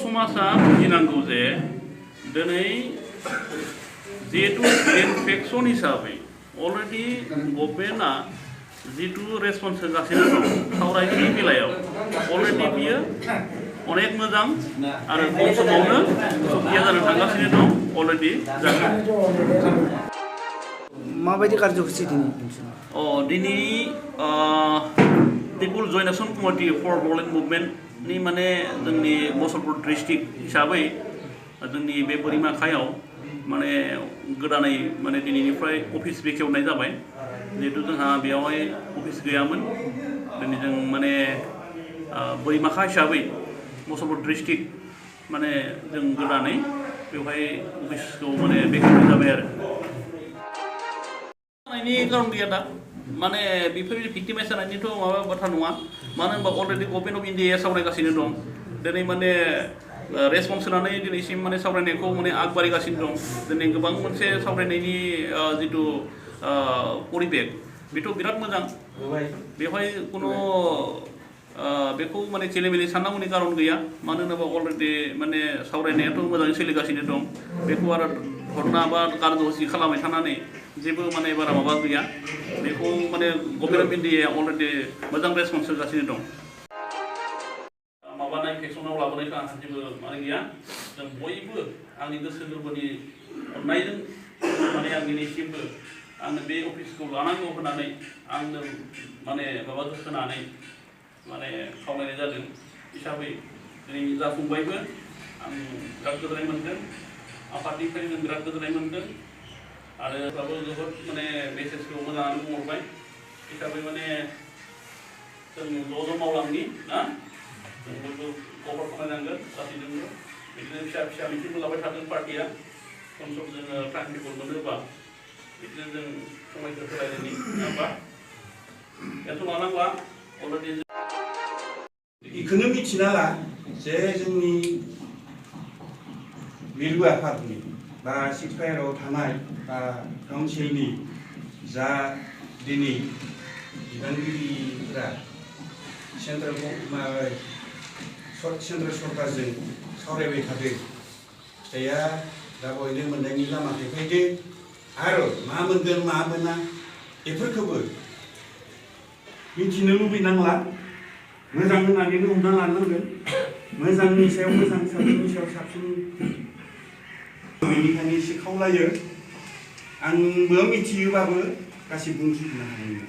समाजा बुजिनांगौ जे दिनै जिहेतु इनफेक्शन हिसाबै अलरेडि गभर्नमेन्टआ जितु रेसपन्स होगासिनो दं सावरायनायनि बेलायाव अलरेडि बियो अनेक मोजां आरो खम समावनो सक्रिय जानो थांगासिनो दं अलरेडि जागोन माबायदि कार्यसुचि दिनै people joint action committee for Bodoland मुभमेन्टनि माने जोंनि मुसलपुर डिस्ट्रिक्ट हिसाबै जोंनि बे बोरिमाखायाव माने गोदानै माने दिनैनिफ्राय अफिस बेखेवनाय जाबाय जिहेतु जोंहा बेयावहाय अफिस गैयामोन दिनै जों माने बोरिमाखा हिसाबै मुसलपुर डिस्ट्रिक्ट माने जों गोदानै बेवहाय अफिसखौ माने बेखेवनाय जाबाय आरो खारन गैया दा माने बेफोरबायदि भिक्टिमाइज जानायनिथ' माबा बाथ्रा नङा मानो होनबा अलरेडि गभर्नमेन्ट अफ इन्डियाया सावरायगासिनो दं दिनै माने रेसपन्स होनानै दिनैसिम माने सावरायनायखौ माने आगबारिगासिनो दं दिनै गोबां मोनसे सावरायनायनि जितु परिबेक बेथ' बिराद मोजां बेवहाय कुनु बेखौ माने खेलिमेलि साननांगौनि कारन गैया मानो होनोबा अलरेडि माने सावरायनायाथ' मोजाङै सोलिगासिनो दं बेखौ आरो धरना बा कार्यसुचि खालामबाय थानानै जेबो माने बारा माबा गैया बेखौ माने गभर्नमेन्ट अफ इन्डियाया अलरेडि मोजां रेसपन्स होगासिनो दं माबानाय फेक्सनाव लाबोनायखौ आंहा जेबो माने गैया जों बयबो आंनि गोसो गोरबोनि अननायजों माने आं दिनैसिमबो आंनो बे अफिसखौ लानांगौ होननानै आंनो माने माबा होनानै माने खावलायनाय जादों हिसाबै दिनै जाफुंबायबो आं बिराद गोजोननाय मोनदों आफादनिफ्राय जों बिराद गोजोननाय मोनदों आरो जोबोद माने मेसेजखौ मोजाङानो बुंहरबाय हिसाबै माने जों ज' मावलांनि ना जों बयबो कभार खालामनांगोन गासैजोंबो बिदिनो फिसा फिसा मिटिंबो लाबाय थादों पार्टिया सम सम जोङो टाइम टेबोल मोनोबा बिदिनो जों समायखौ सोलायनायनि नङा होमबा एथ' लानांला अलरेडि बेखौनो मिथिना ला जे जोंनि मिरु आफादनि बा सिक्सफायाराव थानाय बा काउन्सिलनि जा दिनै बिबानगिरिफोरा सेन्ट्रेल सरकारजों सावरायबाय थादों फिथाइया दा बयनो मोननायनि लामा देखायदो आरो मा मोनगोन मा मोना बेफोरखौबो मिथिनो लुबैनांला मोजां होननानैनो हमना लानांगोन मोजांनि सायाव मोजां साबसिननि सायाव साबसिन बेनिखायनो एसे खावलायो आंबो मिथियोबाबो गासिबो बुंजोबनो हानाय नङा